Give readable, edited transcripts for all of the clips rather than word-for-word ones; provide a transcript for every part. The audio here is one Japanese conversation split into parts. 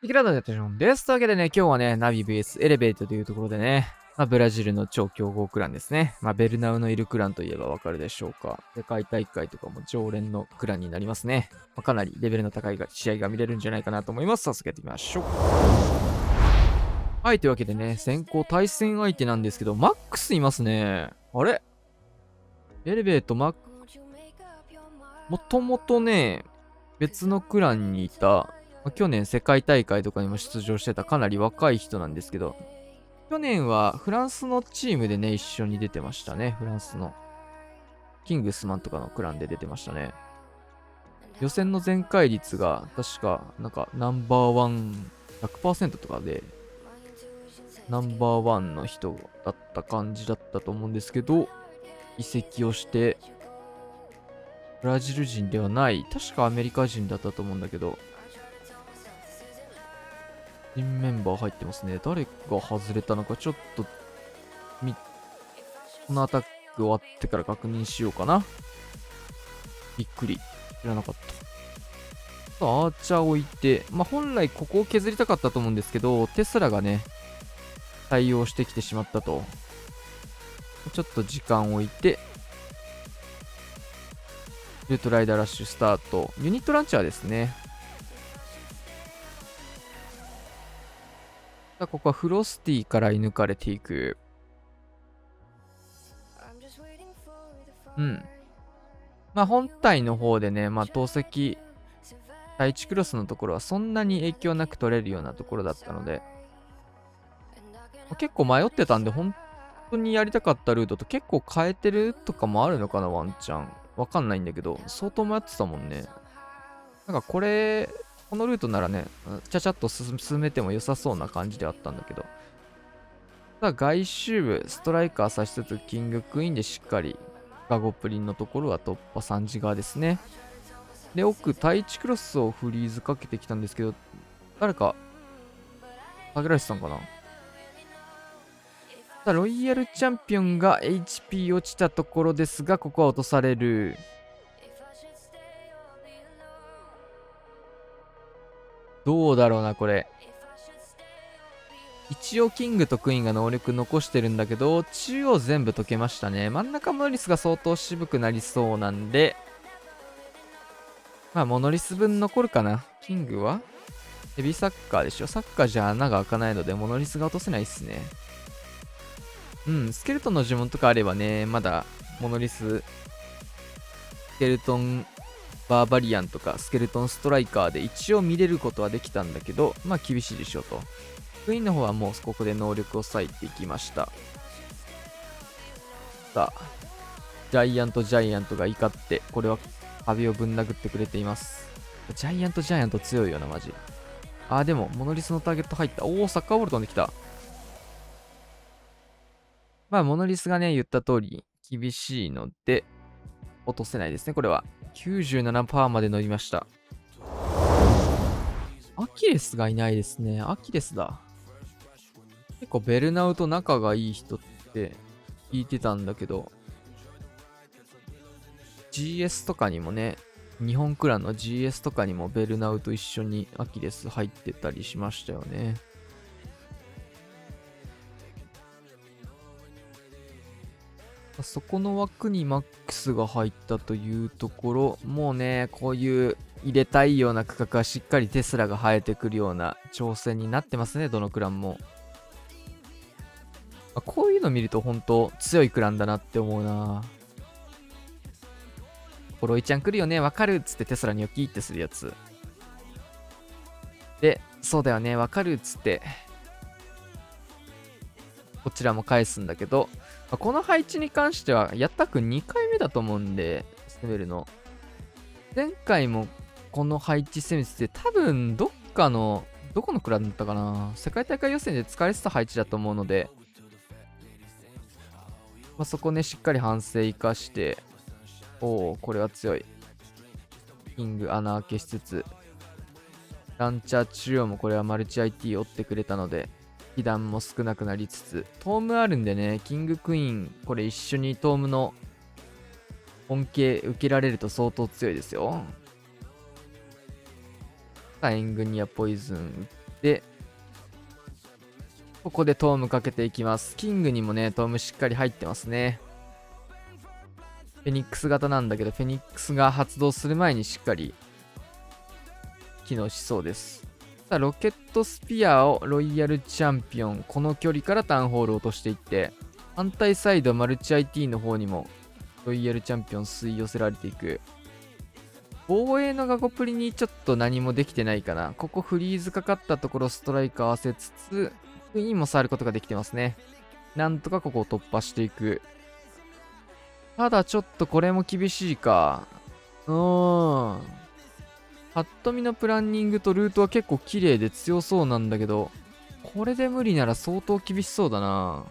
いきらだってです。というわけでね、今日はね、ナビ VS エレベートというところでね、ブラジルの超強豪クランですね。ベルナウのいるクランといえばわかるでしょうか。世界大会とかも常連のクランになりますね。かなりレベルの高い試合が見れるんじゃないかなと思います。早速やっていきましょう。はい、というわけでね、先行対戦相手なんですけど、マックスいますね。あれエレベートもともとね、別のクランにいた、去年世界大会とかにも出場してたかなり若い人なんですけど、去年はフランスのチームでね、一緒に出てましたね。フランスの。キングスマンとかのクランで出てましたね。予選の全開率が、確か、ナンバーワン100%とかで、ナンバーワンの人だった感じだったと思うんですけど、移籍をして、ブラジル人ではない、確かアメリカ人だったと思うんだけど、新メンバー入ってますね。誰が外れたのか、ちょっと、このアタック終わってから確認しようかな。びっくり。知らなかった。アーチャー置いて、本来ここを削りたかったと思うんですけど、テスラがね、対応してきてしまったと。ちょっと時間を置いて、ルートライダーラッシュスタート。ユニットランチャーですね。さあ、ここはフロスティから射抜かれていく。うん。本体の方でね、投石、第1クロスのところはそんなに影響なく取れるようなところだったので、結構迷ってたんで、本当にやりたかったルートと結構変えてるとかもあるのかな、ワンチャン。わかんないんだけど、相当迷ってたもんね。このルートならね、ちゃちゃっと進めても良さそうな感じであったんだけど。外周部、ストライカーさしつつ、キングクイーンでしっかり、ガゴプリンのところは突破3時側ですね。で、奥、対1クロスをフリーズかけてきたんですけど、誰か、下げられてたんかな。ロイヤルチャンピオンが HP 落ちたところですが、ここは落とされる。どうだろうな、これ。一応キングとクイーンが能力残してるんだけど、中央全部解けましたね。真ん中モノリスが相当渋くなりそうなんで、モノリス分残るかな。キングはヘビーサッカーでしょ。サッカーじゃ穴が開かないので、モノリスが落とせないっすね。うん、スケルトンの呪文とかあればね、まだ、モノリス、スケルトンバーバリアンとか、スケルトンストライカーで一応見れることはできたんだけど、厳しいでしょうと。クイーンの方はもうここで能力を割いていきました。さあ、ジャイアントが怒って、これは壁をぶん殴ってくれています。ジャイアント強いよな、マジ。でも、モノリスのターゲット入った。サッカーボール飛んできた。モノリスがね、言った通り、厳しいので、落とせないですね、これは。97%まで乗りました。アキレスがいないですね。アキレスだ。結構ベルナウと仲がいい人って聞いてたんだけど、GS とかにもね、日本クランの GS とかにもベルナウと一緒にアキレス入ってたりしましたよね。そこの枠にマックスが入ったというところ、もうね、こういう入れたいような区画はしっかりテスラが生えてくるような挑戦になってますね、どのクランも。こういうの見ると本当強いクランだなって思うな。コロイちゃん来るよね、わかるっつってテスラにョキってするやつ。で、そうだよね、わかるっつって、こちらも返すんだけど、この配置に関しては、やったく2回目だと思うんで、攻めるの。前回もこの配置攻めてて、多分どこのクランだったかな。世界大会予選で使われてた配置だと思うので、そこね、しっかり反省生かして、これは強い。キング穴開けしつつ、ランチャー中央もこれはマルチ IT 追ってくれたので、被弾も少なくなりつつ、トームあるんでね、キングクイーン、これ一緒にトームの恩恵受けられると相当強いですよ。援軍にはポイズン打っで、ここでトームかけていきます。キングにもね、トームしっかり入ってますね。フェニックス型なんだけど、フェニックスが発動する前にしっかり機能しそうです。さあ、ロケットスピアをロイヤルチャンピオン、この距離からタウンホールを落としていって、反対サイドマルチ IT の方にもロイヤルチャンピオン吸い寄せられていく。防衛のガゴプリにちょっと何もできてないかな。ここフリーズかかったところストライク合わせつつ、クイーンも触ることができてますね。なんとかここを突破していく。ただちょっとこれも厳しいか。ぱっと見のプランニングとルートは結構綺麗で強そうなんだけど、これで無理なら相当厳しそうだな。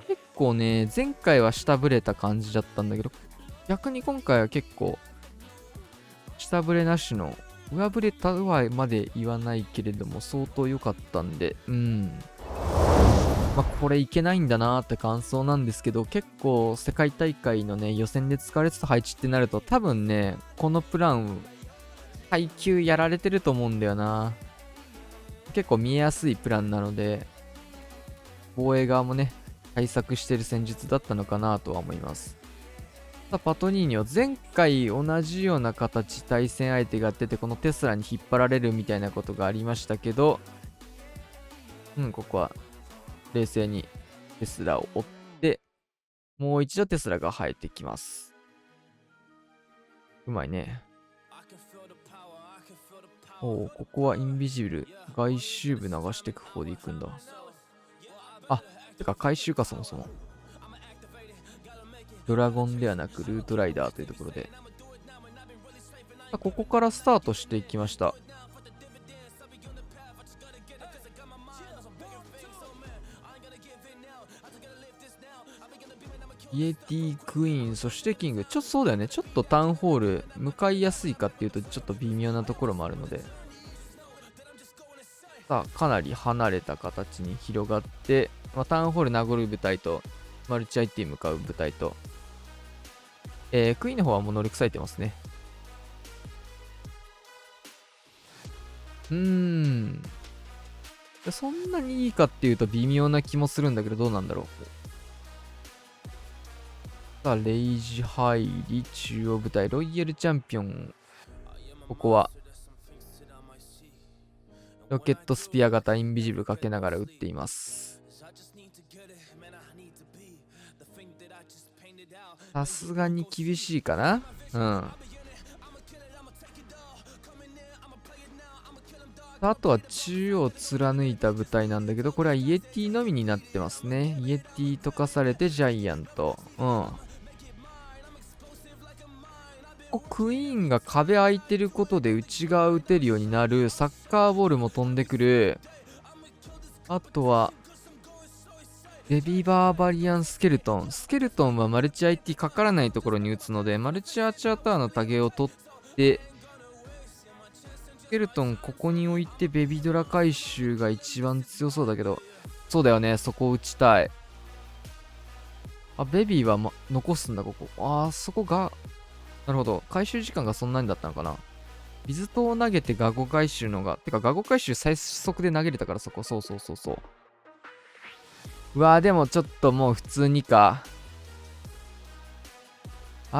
結構ね、前回は下振れた感じだったんだけど、逆に今回は結構、下振れなしの、上振れたはまで言わないけれども、相当良かったんで、まあ、これいけないんだなーって感想なんですけど、結構世界大会のね、予選で使われてた配置ってなると、多分ね、このプラン、配球やられてると思うんだよな。結構見えやすいプランなので、防衛側もね、対策してる戦術だったのかなとは思います。さあ、パトニーニョ、前回同じような形、対戦相手がやってて、このテスラに引っ張られるみたいなことがありましたけど、ここは冷静にテスラを追って、もう一度テスラが生えてきます。うまいね。おお、ここはインビジブル。外周部流していく方で行くんだ。あ、てか回収かそもそも。ドラゴンではなくルートライダーというところで。ここからスタートしていきました。イエティクイーン、そしてキング。そうだよね。ちょっとタウンホール、向かいやすいかっていうと、ちょっと微妙なところもあるので。さあ、かなり離れた形に広がって、タウンホール名残る部隊と、マルチ IT 向かう部隊と、クイーンの方はもう乗り臭いてますね。そんなにいいかっていうと微妙な気もするんだけど、どうなんだろう。さあ、レイジ入り、中央部隊、ロイヤルチャンピオン。ここは、ロケットスピア型インビジブルかけながら撃っています。さすがに厳しいかな。あとは中央貫いた部隊なんだけど、これはイエティのみになってますね。イエティ溶かされてジャイアント。クイーンが壁開いてることで内側打てるようになる。サッカーボールも飛んでくる。あとは、ベビーバーバリアンスケルトン。スケルトンはマルチ IT かからないところに打つので、マルチアーチャーターのタゲを取って、スケルトンここに置いてベビドラ回収が一番強そうだけど、そうだよね、そこ打ちたい。ベビーは、残すんだ、ここ。そこが、なるほど。回収時間がそんなにだったのかな。水塔を投げてガゴ回収のが、てかガゴ回収最速で投げれたからそこ。そう。うわー、でもちょっともう普通にか。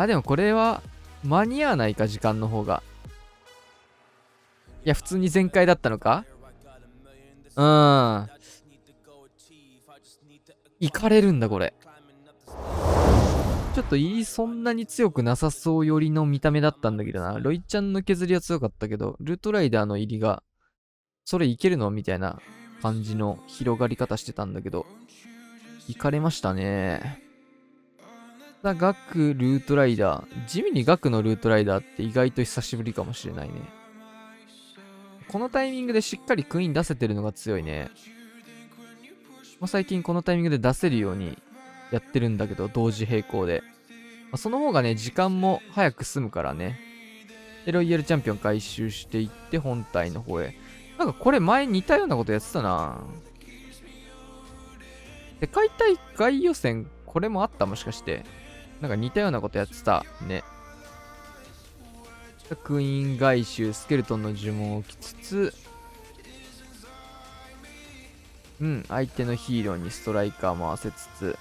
でもこれは間に合わないか、時間の方が。いや、普通に全開だったのか。行かれるんだ、これ。ちょっとそんなに強くなさそうよりの見た目だったんだけどな。ロイちゃんの削りは強かったけど、ルートライダーの入りが、それいけるのみたいな感じの広がり方してたんだけど、行かれましたね。ガクルートライダー。地味にガクのルートライダーって意外と久しぶりかもしれないね。このタイミングでしっかりクイーン出せてるのが強いね。最近このタイミングで出せるようにやってるんだけど、同時並行で。その方がね、時間も早く済むからね。で、ロイヤルチャンピオン回収していって、本体の方へ。なんかこれ前似たようなことやってたな。世界大会予選、これもあった？もしかして。なんか似たようなことやってた。ね。クイーン回収、スケルトンの呪文を置きつつ、相手のヒーローにストライカー回せつつ、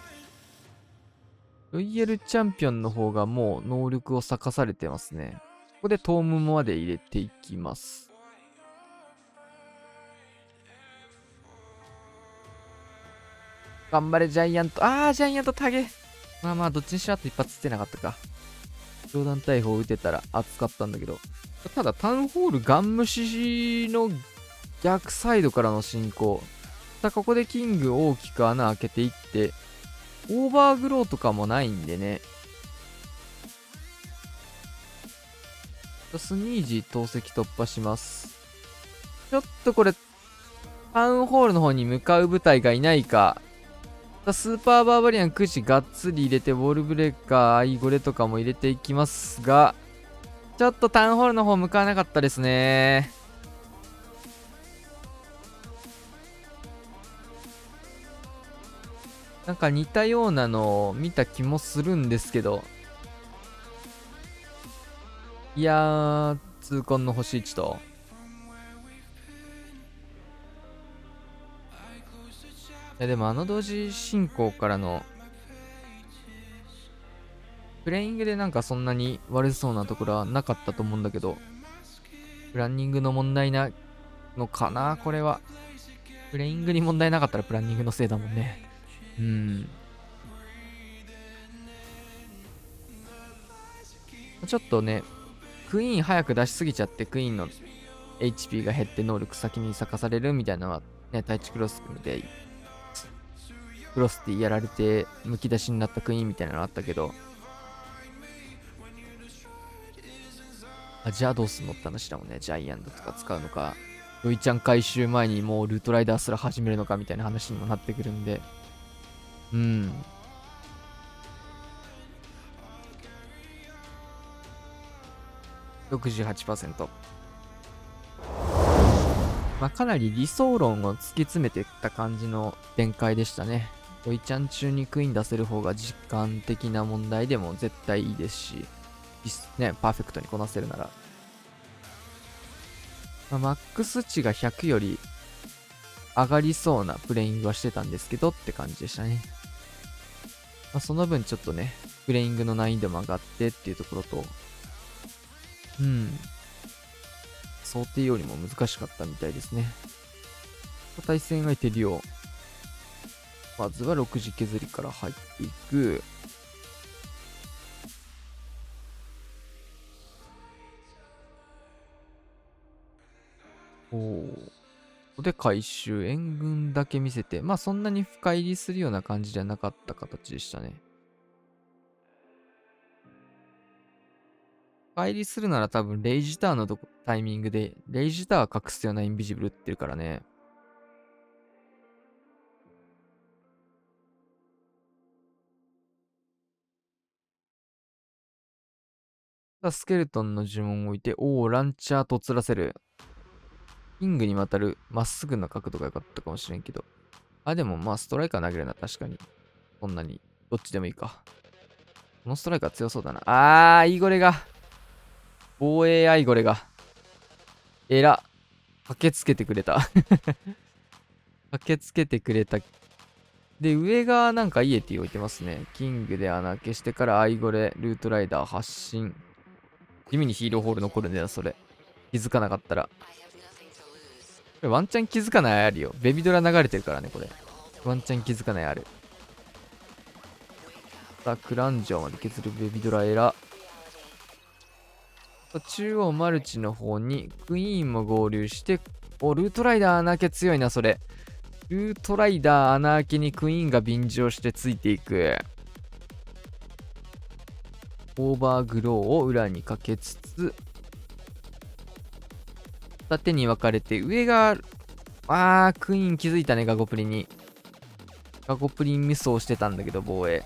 ロイヤルチャンピオンの方がもう能力を咲かされてますね。ここでトームまで入れていきます。頑張れ、ジャイアント。ジャイアントタゲ。まあ、どっちにしろあと一発つってなかったか。上段大砲撃てたら熱かったんだけど。ただ、タウンホールガン無視の逆サイドからの進行。ここでキング大きく穴開けていって、オーバーグローとかもないんでね。スニージー投石突破します。ちょっとこれ、タウンホールの方に向かう部隊がいないか。スーパーバーバリアン9時がっつり入れて、ウォールブレーカー、アイゴレとかも入れていきますが、ちょっとタウンホールの方向かわなかったですね。なんか似たようなのを見た気もするんですけど。いやー、痛恨の星1と。でも同時進行からのプレイングでなんかそんなに悪そうなところはなかったと思うんだけど、プランニングの問題なのかなこれは。プレイングに問題なかったらプランニングのせいだもんね。ちょっとね、クイーン早く出しすぎちゃって、クイーンの HP が減って能力先に咲かされるみたいなのはね、タイチクロスで、クロスティやられて、むき出しになったクイーンみたいなのあったけど、じゃあどうすんのって話だもんね。ジャイアントとか使うのか、ロイちゃん回収前にもうルートライダーすら始めるのかみたいな話にもなってくるんで。68%。かなり理想論を突き詰めていった感じの展開でしたね。ロイちゃん中にクイーン出せる方が実感的な問題でも絶対いいですし、パーフェクトにこなせるなら。マックス値が100より上がりそうなプレイングはしてたんですけどって感じでしたね。その分ちょっとね、プレイングの難易度も上がってっていうところと、想定よりも難しかったみたいですね。対戦相手リオ。まずは6時削りから入っていく。で、回収。援軍だけ見せて。そんなに深入りするような感じじゃなかった形でしたね。深入りするなら多分、レイジターンのタイミングで、レイジター隠すようなインビジブルってるからね。スケルトンの呪文を置いて、ランチャーとつらせる。キングに渡る、まっすぐな角度が良かったかもしれんけど。でもストライカー投げるな、確かに。そんなに。どっちでもいいか。このストライカー強そうだな。イーゴレが。防衛アイゴレが。駆けつけてくれた。駆けつけてくれた。で、上がなんかイエティ置いてますね。キングで穴開けしてからアイゴレ、ルートライダー発進。地味にヒーローホール残るんだよ、それ。気づかなかったら。これワンチャン気づかないあるよ。ベビドラ流れてるからね、これ。ワンチャン気づかないある。クランジョーまで削るベビドラエラ。中央マルチの方にクイーンも合流して、ルートライダー穴開け強いな、それ。ルートライダー穴開けにクイーンが便乗してついていく。オーバーグローを裏にかけつつ、縦に分かれて、上が、クイーン気づいたね、ガゴプリに。ガゴプリンミスをしてたんだけど、防衛。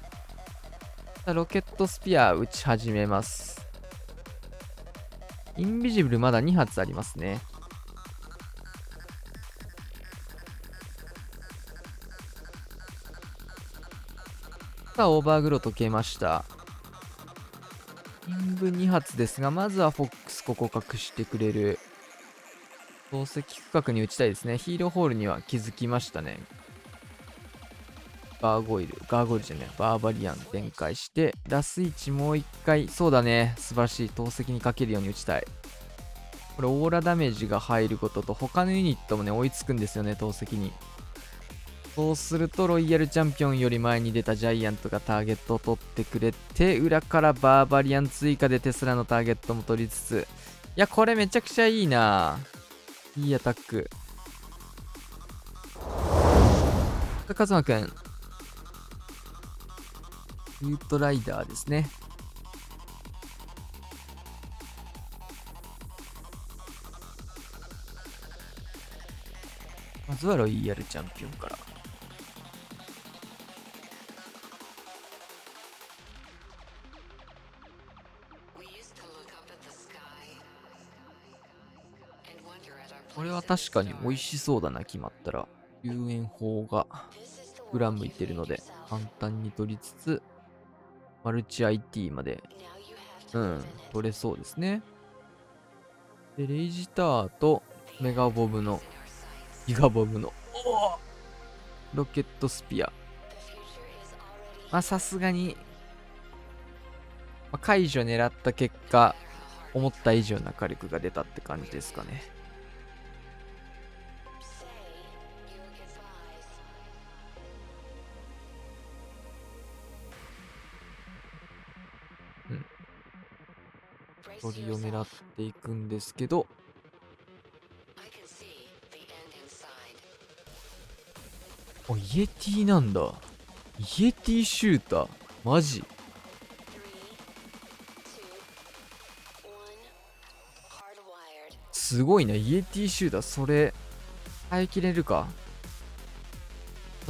ロケットスピア打ち始めます。インビジブルまだ2発ありますね。オーバーグロー解けました。インブ2発ですが、まずはフォックスここ隠してくれる。投石区画に打ちたいですね。ヒーローホールには気づきましたね。ガーゴイルじゃない、バーバリアン展開して、ラス1もう一回、そうだね、素晴らしい、投石にかけるように打ちたい。これオーラダメージが入ることと、他のユニットもね、追いつくんですよね、投石に。そうすると、ロイヤルチャンピオンより前に出たジャイアントがターゲットを取ってくれて、裏からバーバリアン追加でテスラのターゲットも取りつつ、いや、これめちゃくちゃいいな。いいアタック。カズマくん、ルートライダーですね。まずはロイヤルチャンピオンから。これは確かに美味しそうだな、決まったら。遊園砲が裏向いてるので、簡単に取りつつ、マルチ IT まで、取れそうですね。で、レイジターとメガボブの、ギガボブの、ロケットスピア。まあ、さすがに、解除狙った結果、思った以上な火力が出たって感じですかね。鳥を狙っていくんですけど、イエティなんだ。イエティシューターマジすごいな。イエティシューター、それ耐えきれるか。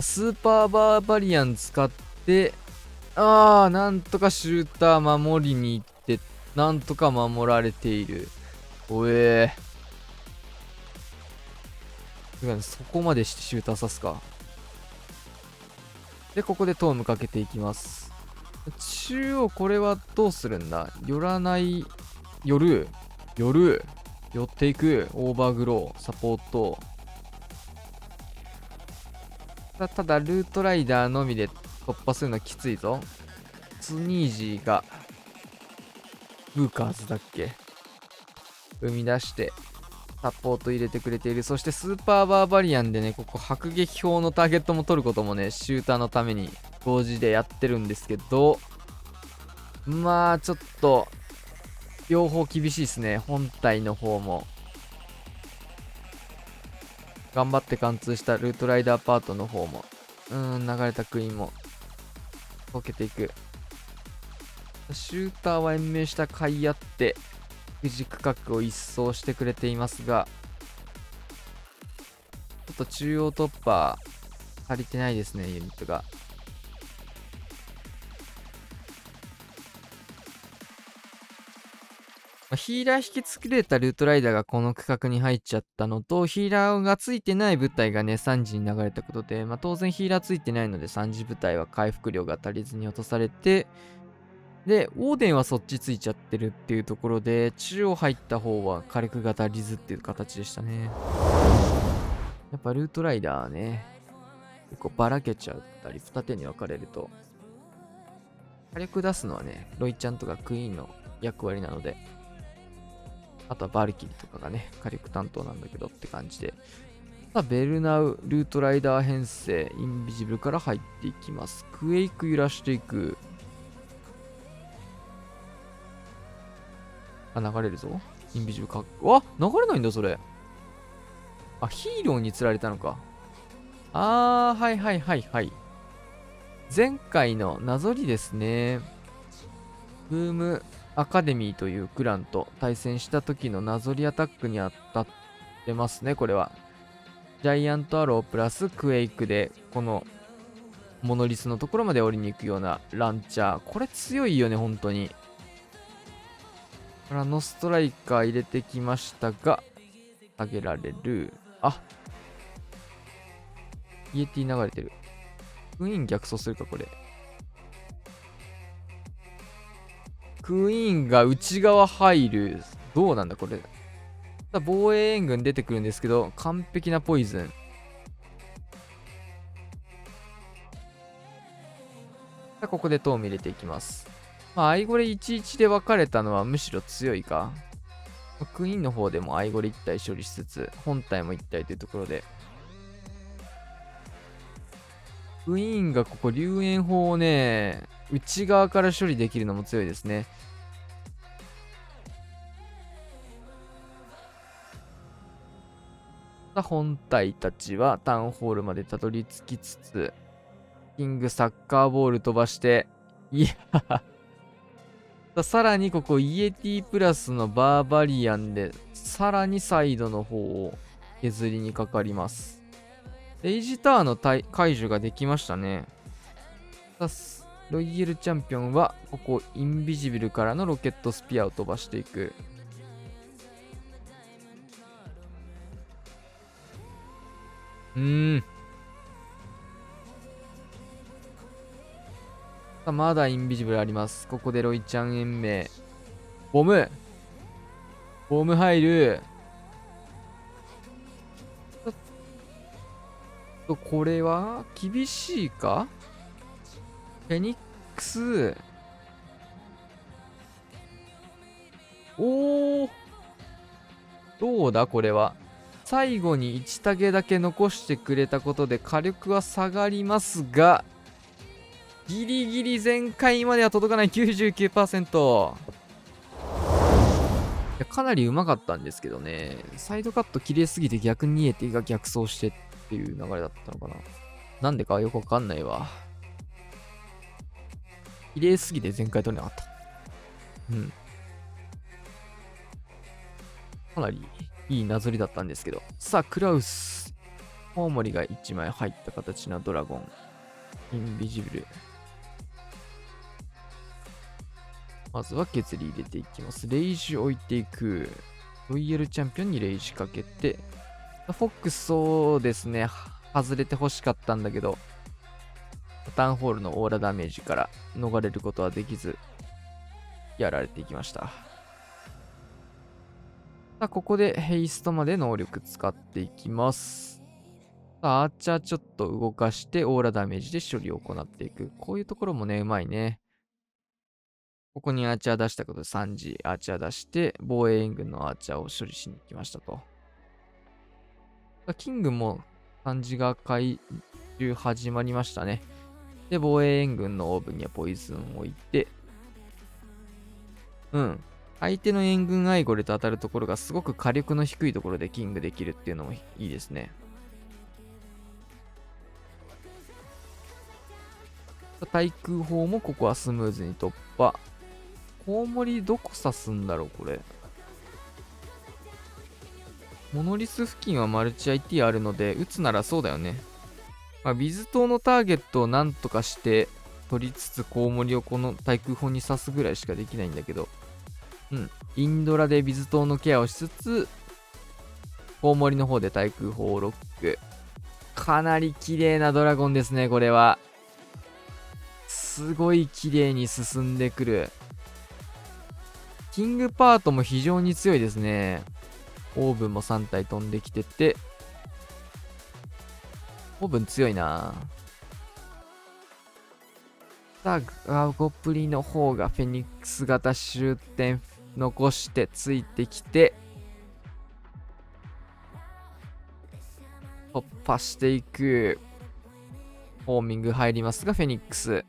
スーパーバーバリアン使って、なんとかシューター守りに行って、なんとか守られている。そこまでしてシューター刺すか。で、ここでトームかけていきます。中央、これはどうするんだ。寄らない、寄る、寄っていく、オーバーグロー、サポート。ただ、ルートライダーのみで突破するのはきついぞ。スニージーが、ブーカーズだっけ生み出して、サポート入れてくれている。そしてスーパーバーバリアンでね、ここ迫撃砲のターゲットも取ることもね、シューターのために同時でやってるんですけど、まあちょっと、両方厳しいですね。本体の方も。頑張って貫通したルートライダーパートの方も。流れたクイーンも、溶けていく。シューターは延命した甲斐あって、藤区画を一掃してくれていますが、ちょっと中央突破足りてないですね、ユニットが。ヒーラー引き作れたルートライダーがこの区画に入っちゃったのと、ヒーラーがついてない部隊がね、3時に流れたことで、当然ヒーラーついてないので3時部隊は回復量が足りずに落とされて、で、オーデンはそっちついちゃってるっていうところで、中央入った方は火力が足りずっていう形でしたね。やっぱルートライダーね、結構ばらけちゃったり、二手に分かれると、火力出すのはね、ロイちゃんとかクイーンの役割なので、あとはバルキリとかがね、火力担当なんだけどって感じで。ベルナウ、ルートライダー編成、インビジブルから入っていきます。クエイク揺らしていく。流れるぞ。インビジブルかっこ。流れないんだ、それ。ヒーローに釣られたのか。はい。前回のなぞりですね。ブームアカデミーというクランと対戦した時のなぞりアタックに当たってますね、これは。ジャイアントアロープラスクエイクで、このモノリスのところまで降りに行くようなランチャー。これ強いよね、本当に。ノストライカー入れてきましたが、下げられる。イエティ流れてる。クイーン逆走するか、これ。クイーンが内側入る。どうなんだ、これ。防衛援軍出てくるんですけど、完璧なポイズン。ここでトーム入れていきます。アイゴレ11で分かれたのはむしろ強いか。クイーンの方でもアイゴレ1体処理しつつ、本体も1体というところで。クイーンがここ、龍炎砲をね、内側から処理できるのも強いですね。本体たちはタウンホールまでたどり着きつつ、キングサッカーボール飛ばして、いやさらにここイエティプラスのバーバリアンで、さらにサイドの方を削りにかかります。レイジターの解除ができましたね。ロイヤルチャンピオンは、ここインビジブルからのロケットスピアを飛ばしていく。まだインビジブルあります。ここでロイちゃん延命。ボム入る。ちょっとこれは厳しいか？フェニックス。おー。どうだこれは。最後に1タゲだけ残してくれたことで火力は下がりますが、ギリギリ全開までは届かない 99%。かなりうまかったんですけどね。サイドカット綺麗すぎて逆にイエティが逆走してっていう流れだったのかな。なんでかよくわかんないわ。綺麗すぎて全開取れなかった。かなりいいなぞりだったんですけど。さあ、クラウス。コウモリが1枚入った形のドラゴン。インビジブル。まずは削り入れていきます。レイジ置いていく。ロイヤルチャンピオンにレイジかけて。フォックスそうですね。外れて欲しかったんだけど、タウンホールのオーラダメージから逃れることはできず、やられていきました。さあ、ここでヘイストまで能力使っていきます。さあ、アーチャーちょっと動かしてオーラダメージで処理を行っていく。こういうところもね、うまいね。ここにアーチャー出したことで3時アーチャー出して、防衛援軍のアーチャーを処理しに行きましたと。さあ、キングも3時が回収始まりましたね。で、防衛援軍のオーブンにはポイズンを置いて、相手の援軍アイゴレと当たるところがすごく火力の低いところでキングできるっていうのもいいですね。対空砲もここはスムーズに突破。コウモリどこ刺すんだろうこれ。モノリス付近はマルチ IT あるので、撃つならそうだよね。ビズ島のターゲットをなんとかして取りつつコウモリをこの対空砲に刺すぐらいしかできないんだけど、インドラでビズ島のケアをしつつ、コウモリの方で対空砲をロック。かなり綺麗なドラゴンですね、これは。すごい綺麗に進んでくる。キングパートも非常に強いですね。オーブンも3体飛んできてて、オーブン強いな。さあ、ゴプリの方がフェニックス型終点残してついてきて、突破していく。ホーミング入りますが、フェニックス。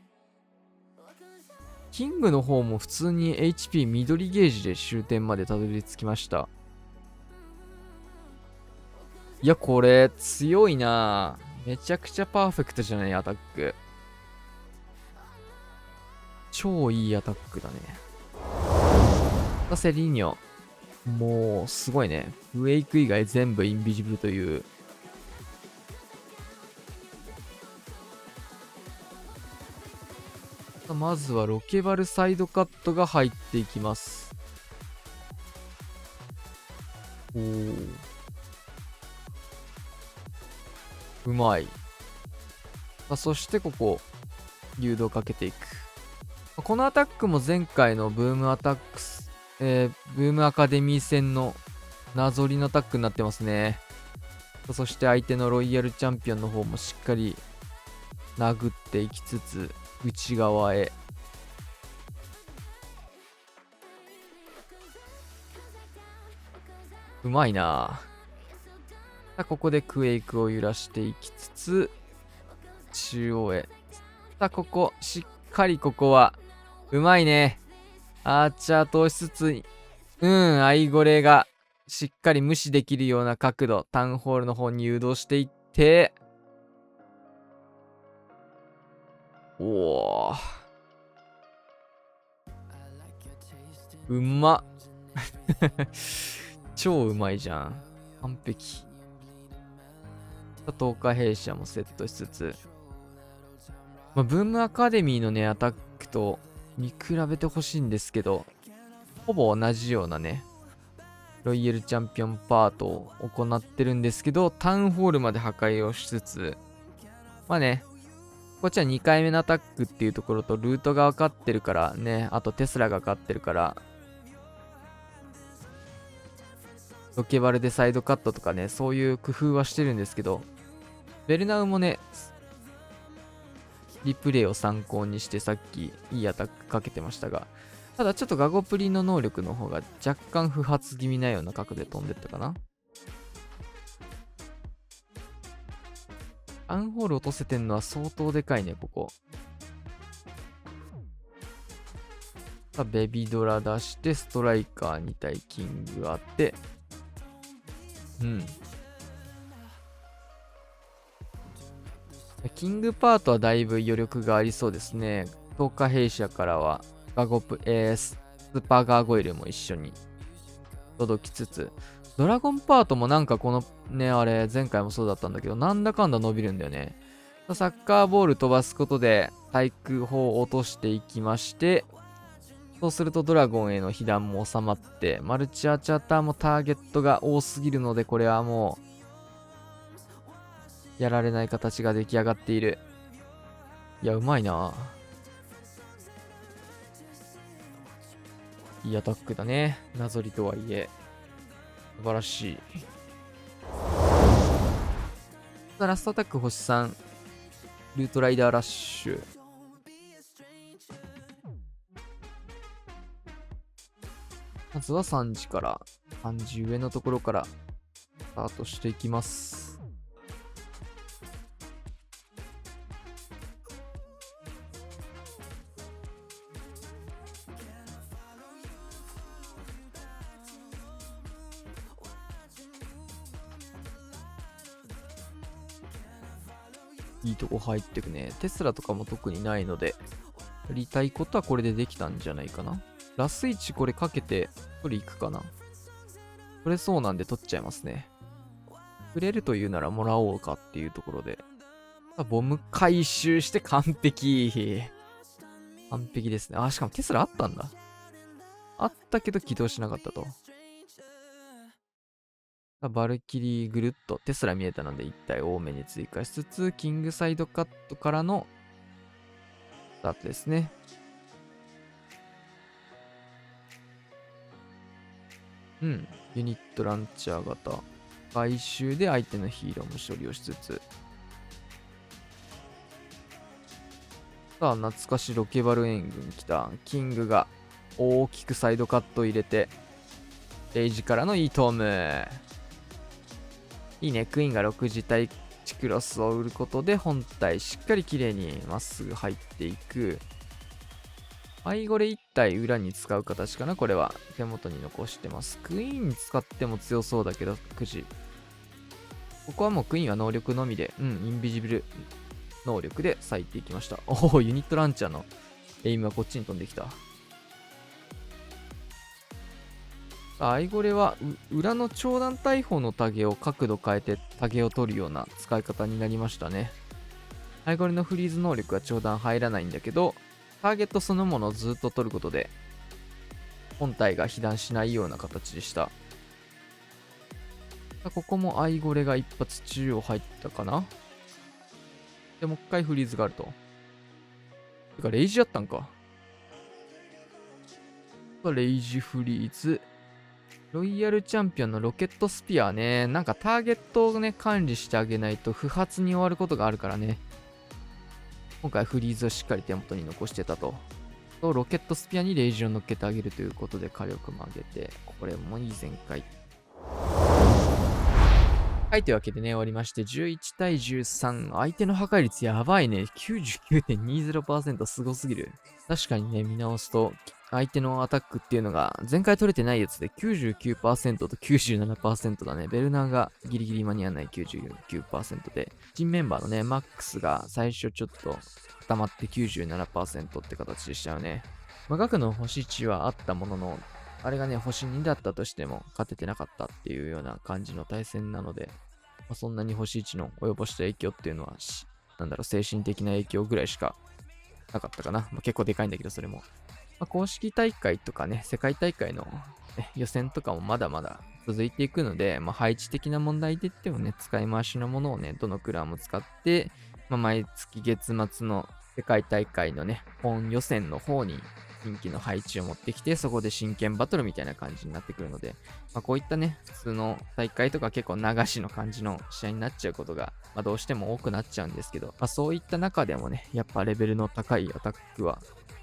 キングの方も普通に HP 緑ゲージで終点までたどり着きました。いや、これ強いな。めちゃくちゃパーフェクトじゃない、アタック。超いいアタックだね。セリーニョ。もう、すごいね。ウェイク以外全部インビジブルという。まずはロケバルサイドカットが入っていきます。おー。うまい。そしてここ、誘導かけていく。このアタックも前回のブームアタックス、ブームアカデミー戦のなぞりのタックになってますね。そして相手のロイヤルチャンピオンの方もしっかり殴っていきつつ、内側へ。うまいな。さあ、ここでクエイクを揺らしていきつつ、中央へ。さあ、ここ、しっかりここは、うまいね。アーチャー通しつつ、アイゴレが、しっかり無視できるような角度、タウンホールの方に誘導していって、おー。うまっ。超うまいじゃん。完璧。10日弊社もセットしつつ、ブームアカデミーのね、アタックと見比べてほしいんですけど、ほぼ同じようなね、ロイヤルチャンピオンパートを行ってるんですけど、タウンホールまで破壊をしつつ、まあね、こっちは2回目のアタックっていうところと、ルートが分かってるからね、あとテスラが分かってるから、ロケバルでサイドカットとかね、そういう工夫はしてるんですけど、ベルナウもね、リプレイを参考にしてさっきいいアタックかけてましたが、ただちょっとガゴプリの能力の方が若干不発気味なような角度で飛んでったかな。アンホール落とせてんのは相当でかいね、ここ。さあ、ベビドラ出して、ストライカー2体キングあって、キングパートはだいぶ余力がありそうですね。10日弊社からはスーパーガーゴイルも一緒に届きつつ、ドラゴンパートもなんかこのね、あれ、前回もそうだったんだけど、なんだかんだ伸びるんだよね。サッカーボール飛ばすことで対空砲を落としていきまして、そうするとドラゴンへの被弾も収まって、マルチアーチャーターもターゲットが多すぎるので、これはもう、やられない形が出来上がっている。いや、うまいな。いいアタックだね。なぞりとはいえ。素晴らしい。ラストアタック星3。ルートライダーラッシュ。まずは3時から、3時上のところから、スタートしていきます。いいとこ入ってくね。テスラとかも特にないので、やりたいことはこれでできたんじゃないかな。ラス1これかけて取り行くかな。取れそうなんで取っちゃいますね。くれるというならもらおうかっていうところで。ボム回収して完璧。完璧ですね。あ、しかもテスラあったんだ。あったけど起動しなかったと。バルキリーぐるっとテスラ見えたので1体多めに追加しつつ、キングサイドカットからのスタートですね。ユニットランチャー型。回収で相手のヒーローも処理をしつつ。さあ、懐かしロケバル援軍来た。キングが大きくサイドカットを入れて、レイジからのイートーム。いいね。クイーンが6次対地クロスを売ることで本体しっかり綺麗にまっすぐ入っていく。アイゴレ1体裏に使う形かな。これは手元に残してます。クイーン使っても強そうだけど、9時。ここはもうクイーンは能力のみで、インビジブル能力で割いていきました。おお、ユニットランチャーのエイムはこっちに飛んできた。アイゴレは裏の長弾大砲のタゲを角度変えてタゲを取るような使い方になりましたね。アイゴレのフリーズ能力は長弾入らないんだけど、ターゲットそのものをずっと取ることで本体が被弾しないような形でした。ここもアイゴレが一発中央入ったかな。で、もう一回フリーズがあると。てか、レイジやったんか。レイジフリーズ。ロイヤルチャンピオンのロケットスピアね、なんかターゲットをね、管理してあげないと不発に終わることがあるからね。今回フリーズをしっかり手元に残してたと。ロケットスピアにレイジを乗っけてあげるということで火力も上げて、これもいい全開。はい、というわけでね、終わりまして、11対13。相手の破壊率やばいね。99.20% すごすぎる。確かにね、見直すと、相手のアタックっていうのが、前回取れてないやつで 99% と 97% だね。ベルナーがギリギリ間に合わない 99% で、新メンバーのね、マックスが最初ちょっと固まって 97% って形でしたよね。まあ、額の星値はあったものの、あれがね、星2だったとしても勝ててなかったっていうような感じの対戦なので、まあ、そんなに星1の及ぼした影響っていうのは、なんだろう、精神的な影響ぐらいしかなかったかな。まあ、結構でかいんだけど、それも。まあ、公式大会とかね、世界大会の、ね、予選とかもまだまだ続いていくので、まあ、配置的な問題で言ってもね、使い回しのものをね、どのクランも使って、まあ、毎月月末の世界大会のね、本予選の方に人気の配置を持ってきて、そこで真剣バトルみたいな感じになってくるので、まあ、こういったね、普通の大会とか結構流しの感じの試合になっちゃうことが、まあ、どうしても多くなっちゃうんですけど、まあ、そういった中でもね、やっぱレベルの高いアタックは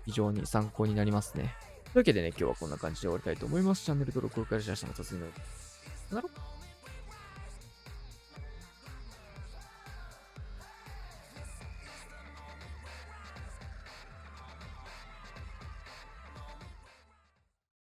非常に参考になりますね。というわけでね、今日はこんな感じで終わりたいと思います。チャンネル登録、お願いします。また次の。